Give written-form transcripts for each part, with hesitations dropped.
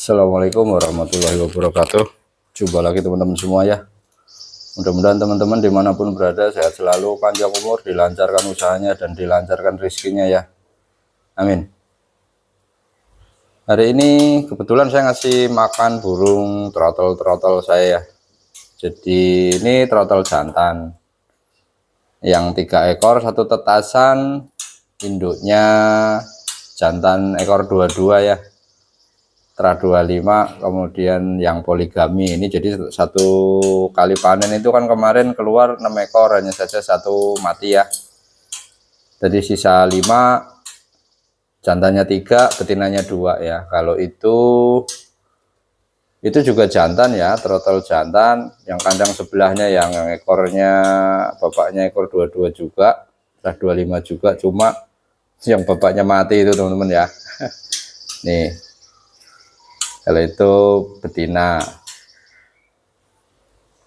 Assalamualaikum warahmatullahi wabarakatuh. Jumpa lagi teman-teman semua ya. Mudah-mudahan teman-teman dimanapun berada sehat selalu, panjang umur, dilancarkan usahanya dan dilancarkan rezekinya ya. Amin. Hari ini kebetulan saya ngasih makan burung trotol saya ya. Jadi ini trotol jantan yang 3 ekor, 1 tetasan, induknya jantan ekor 22 ya. Tra 25, kemudian yang poligami ini. Jadi satu kali panen itu kan kemarin keluar 6 ekor, hanya saja 1 mati ya. Jadi sisa 5, jantannya 3, betinanya 2 ya. Kalau itu juga jantan ya, trotol jantan. Yang kandang sebelahnya yang ekornya bapaknya ekor 22 juga, Tra 25 juga, cuma yang bapaknya mati itu teman-teman ya. Nih, kalau itu betina.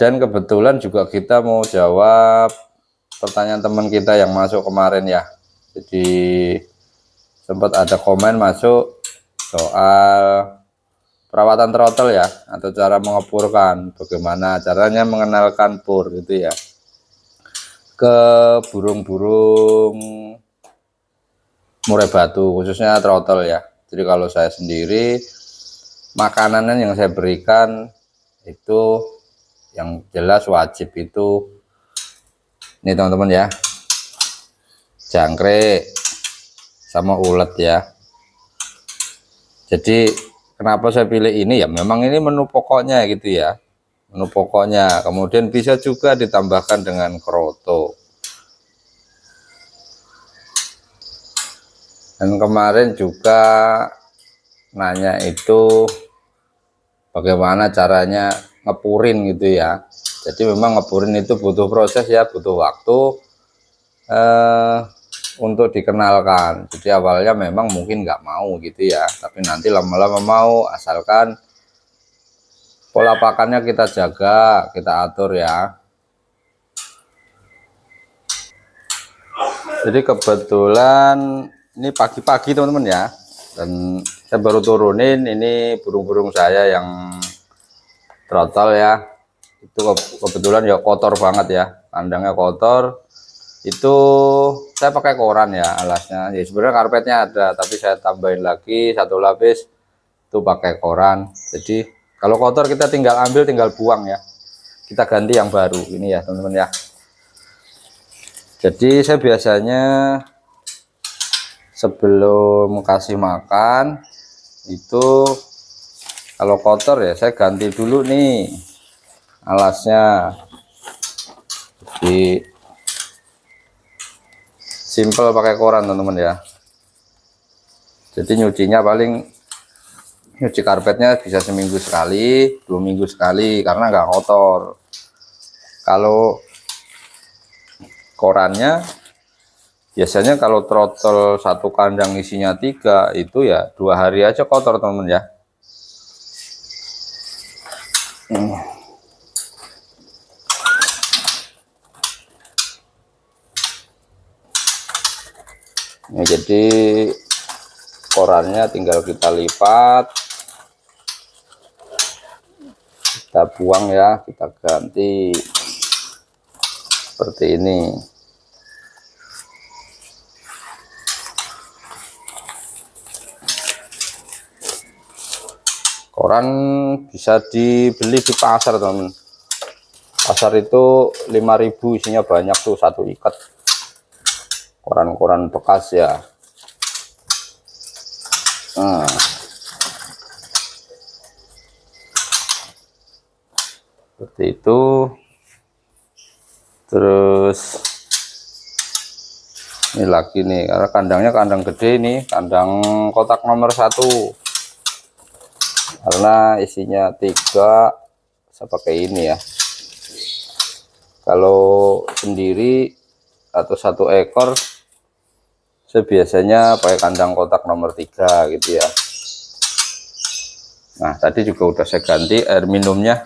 Dan kebetulan juga kita mau jawab pertanyaan teman kita yang masuk kemarin ya. Jadi sempat ada komen masuk soal perawatan trotol ya, atau cara mengepurkan, bagaimana caranya mengenalkan pur gitu ya ke burung-burung murai batu, khususnya trotol ya. Jadi kalau saya sendiri, makanan yang saya berikan itu yang jelas wajib itu ini teman-teman ya, jangkrik sama ulet ya. Jadi kenapa saya pilih ini ya, memang ini menu pokoknya gitu ya, menu pokoknya. Kemudian bisa juga ditambahkan dengan kroto. Dan kemarin juga nanya itu bagaimana caranya ngepurin gitu ya. Jadi memang ngepurin itu butuh proses ya, butuh waktu untuk dikenalkan. Jadi awalnya memang mungkin nggak mau gitu ya, tapi nanti lama-lama mau, asalkan pola pakannya kita jaga, kita atur ya. Jadi kebetulan ini pagi-pagi teman-teman ya, dan saya baru turunin ini burung-burung saya yang trotol ya. Itu kebetulan ya kotor banget ya, kandangnya kotor. Itu saya pakai koran ya alasnya. Ya sebenarnya karpetnya ada, tapi saya tambahin lagi 1 lapis itu pakai koran. Jadi kalau kotor kita tinggal ambil, tinggal buang ya. Kita ganti yang baru ini ya teman-teman ya. Jadi saya biasanya sebelum kasih makan itu kalau kotor ya saya ganti dulu nih alasnya. Jadi simple pakai koran teman-teman ya. Jadi nyucinya paling, nyuci karpetnya bisa seminggu sekali, 2 minggu sekali, karena nggak kotor. Kalau korannya biasanya kalau trotol 1 kandang isinya 3 itu ya 2 hari aja kotor teman-teman ya. Nah, jadi korannya tinggal kita lipat, kita buang ya, kita ganti seperti ini. Koran bisa dibeli di pasar teman. Pasar itu 5.000, isinya banyak tuh, 1 ikat. Koran-koran bekas ya. Nah, seperti itu. Terus ini lagi nih, karena kandangnya kandang gede nih, kandang kotak nomor 1, karena isinya 3, saya pakai ini ya. Kalau sendiri atau 1 ekor saya biasanya pakai kandang kotak nomor 3 gitu ya. Nah tadi juga udah saya ganti air minumnya.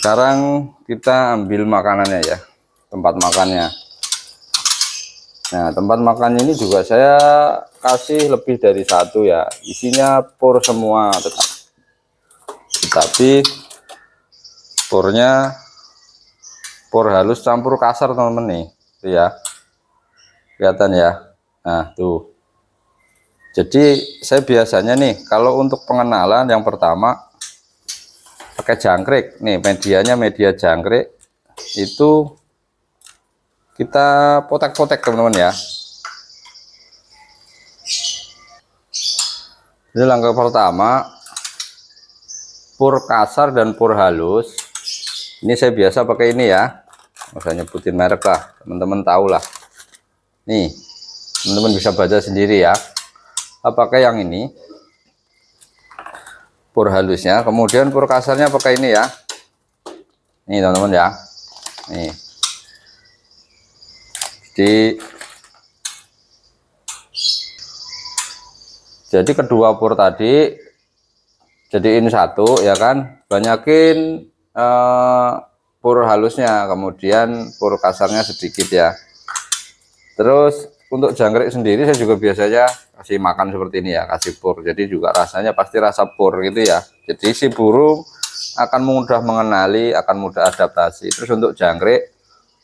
Sekarang kita ambil makanannya ya, tempat makannya. Nah, tempat makan ini juga saya kasih lebih dari satu ya, isinya pur semua tetap, tapi purnya pur halus campur kasar teman-teman nih, tuh ya, kelihatan ya. Nah tuh, jadi saya biasanya nih kalau untuk pengenalan yang pertama pakai jangkrik nih, medianya media jangkrik, itu kita potek-potek teman-teman ya. Ini langkah pertama, pur kasar dan pur halus. Ini saya biasa pakai ini ya, nggak usah nyebutin merek lah, teman-teman tahu lah. Nih, teman-teman bisa baca sendiri ya. Saya pakai yang ini, pur halusnya, kemudian pur kasarnya pakai ini ya. Nih teman-teman ya. Nih. Jadi kedua pur tadi jadiin satu ya kan, banyakin pur halusnya, kemudian pur kasarnya sedikit ya. Terus untuk jangkrik sendiri saya juga biasanya kasih makan seperti ini ya, kasih pur, jadi juga rasanya pasti rasa pur gitu ya. Jadi si burung akan mudah mengenali, akan mudah adaptasi. Terus untuk jangkrik,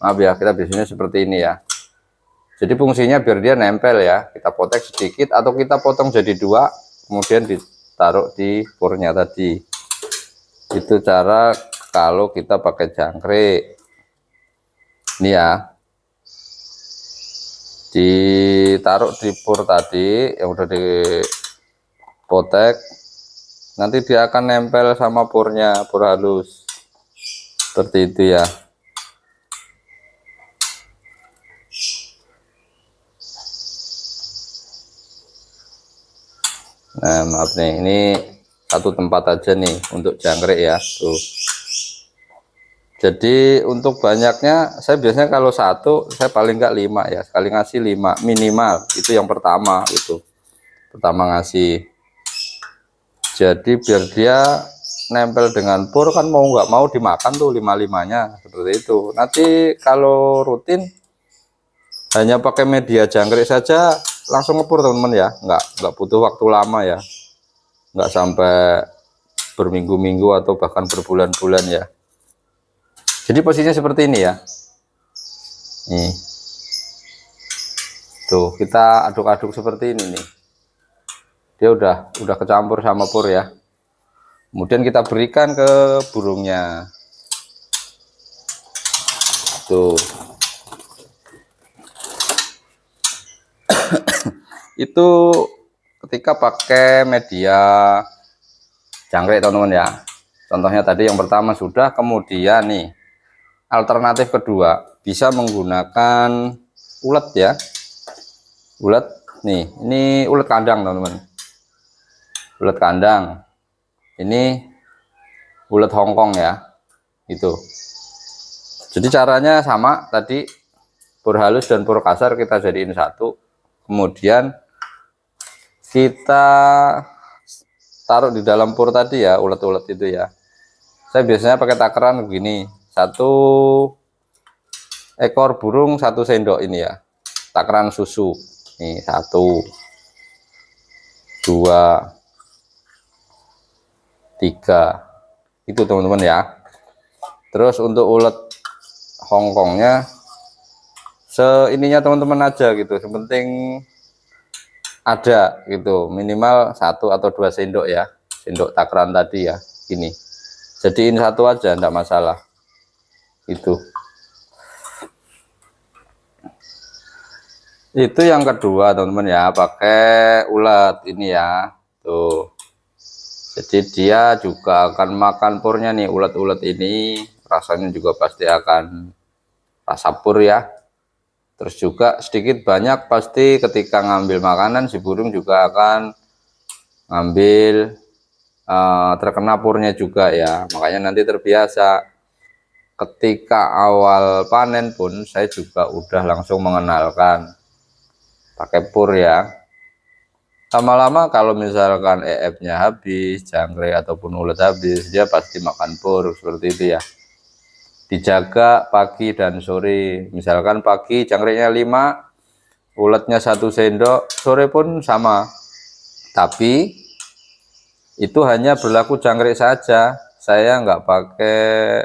maaf ya, kita biasanya seperti ini ya. Jadi fungsinya biar dia nempel ya, kita potek sedikit atau kita potong jadi dua, kemudian ditaruh di purnya tadi. Itu cara kalau kita pakai jangkrik. Ini ya, ditaruh di pur tadi yang udah dipotek, nanti dia akan nempel sama purnya, pur halus seperti itu ya. Nah maaf nih, ini satu tempat aja nih untuk jangkrik ya tuh. Jadi untuk banyaknya saya biasanya kalau satu saya paling enggak 5 ya, sekali ngasih 5 minimal, itu yang pertama, itu pertama ngasih. Jadi biar dia nempel dengan pur kan, mau nggak mau dimakan tuh 5-5-nya seperti itu. Nanti kalau rutin hanya pakai media jangkrik saja langsung ngepur teman-teman ya, nggak butuh waktu lama ya, nggak sampai berminggu-minggu atau bahkan berbulan-bulan ya. Jadi posisinya seperti ini ya. Nih. Tuh, kita aduk-aduk seperti ini nih. Dia udah kecampur sama pur ya. Kemudian kita berikan ke burungnya. Tuh. Itu ketika pakai media jangkrik teman-teman ya. Contohnya tadi yang pertama sudah, kemudian nih alternatif kedua bisa menggunakan ulet ya. Ulet nih, ini ulet kandang teman-teman. Ulet kandang. Ini ulet Hongkong ya. Itu. Jadi caranya sama tadi, pur halus dan pur kasar kita jadiin satu. Kemudian kita taruh di dalam pur tadi ya, ulet-ulet itu ya. Saya biasanya pakai takaran begini, 1 ekor burung 1 sendok ini ya, takaran susu. Nih 1, 2, 3, itu teman-teman ya. Terus untuk ulet Hongkongnya seininya teman-teman aja gitu, yang penting ada gitu, minimal 1 atau 2 sendok ya, sendok takaran tadi ya. Ini jadiin satu aja, enggak masalah. Itu yang kedua teman-teman ya, pakai ulet ini ya. Tuh, jadi dia juga akan makan purnya nih, ulet-ulet ini rasanya juga pasti akan rasa pur ya. Terus juga sedikit banyak pasti ketika ngambil makanan si burung juga akan ngambil terkena purnya juga ya. Makanya nanti terbiasa. Ketika awal panen pun saya juga udah langsung mengenalkan pakai pur ya. Lama-lama kalau misalkan EF-nya habis, jangkrik ataupun ulet habis, dia pasti makan pur seperti itu ya. Dijaga pagi dan sore. Misalkan pagi jangkriknya 5, uletnya 1 sendok, sore pun sama. Tapi itu hanya berlaku jangkrik saja. Saya nggak pakai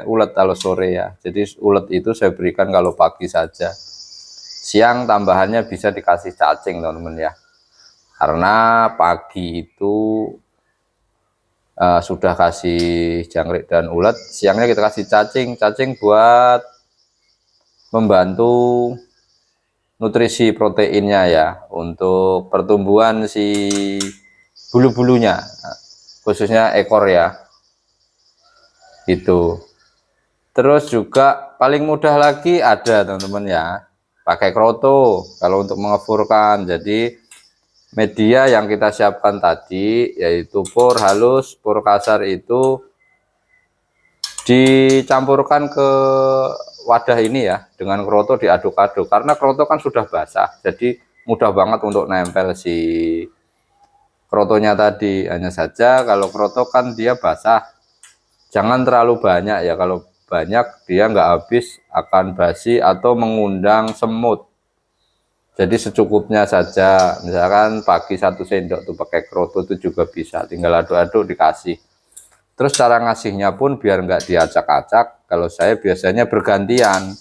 ulet kalau sore ya. Jadi ulet itu saya berikan kalau pagi saja. Siang tambahannya bisa dikasih cacing teman-teman ya. Karena pagi itu sudah kasih jangkrik dan ulet, siangnya kita kasih cacing buat membantu nutrisi proteinnya ya, untuk pertumbuhan si bulu-bulunya, khususnya ekor ya, gitu. Terus juga paling mudah lagi ada teman-teman ya, pakai kroto kalau untuk mengepurkan. Jadi media yang kita siapkan tadi yaitu pur halus, pur kasar itu dicampurkan ke wadah ini ya, dengan kroto diaduk-aduk. Karena kroto kan sudah basah, jadi mudah banget untuk nempel si krotonya tadi. Hanya saja kalau kroto kan dia basah, jangan terlalu banyak ya. Kalau banyak dia nggak habis, akan basi atau mengundang semut. Jadi secukupnya saja, misalkan pagi 1 sendok tuh pakai kroto itu juga bisa, tinggal aduk-aduk dikasih. Terus cara ngasihnya pun biar nggak diacak-acak, kalau saya biasanya bergantian.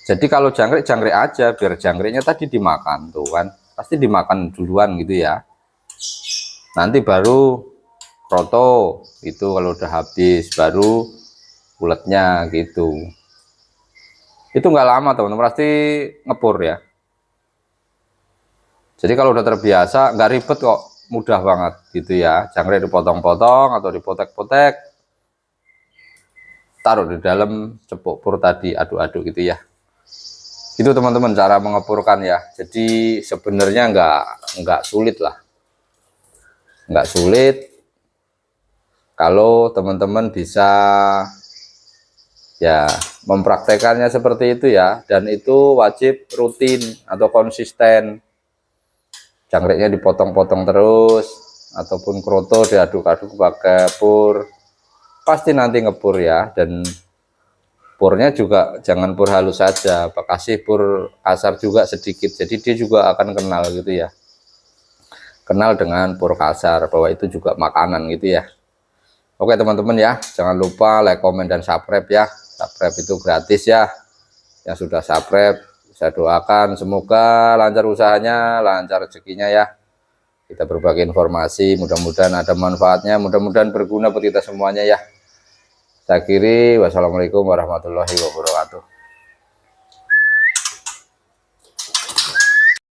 Jadi kalau jangkrik aja, biar jangkriknya tadi dimakan tuh kan, pasti dimakan duluan gitu ya. Nanti baru kroto itu kalau udah habis, baru uletnya gitu. Itu nggak lama teman-teman, pasti ngepur ya. Jadi kalau udah terbiasa nggak ribet kok, mudah banget gitu ya. Jangkrik dipotong-potong atau dipotek-potek, taruh di dalam cepuk pur tadi, aduk-aduk gitu ya. Itu teman-teman cara mengepurkan ya. Jadi sebenarnya nggak sulit lah, nggak sulit kalau teman-teman bisa ya mempraktekannya seperti itu ya. Dan itu wajib rutin atau konsisten. Jangkriknya dipotong-potong terus, ataupun kroto diaduk-aduk pakai pur, pasti nanti ngepur ya. Dan purnya juga jangan pur halus saja, kasih pur kasar juga sedikit, jadi dia juga akan kenal gitu ya, kenal dengan pur kasar bahwa itu juga makanan gitu ya. Oke teman-teman ya, jangan lupa like, komen, dan subscribe ya. Subscribe itu gratis ya. Yang sudah subscribe, saya doakan semoga lancar usahanya, lancar rezekinya ya. Kita berbagi informasi, mudah-mudahan ada manfaatnya, mudah-mudahan berguna buat kita semuanya ya. Saya akhiri, wassalamualaikum warahmatullahi wabarakatuh.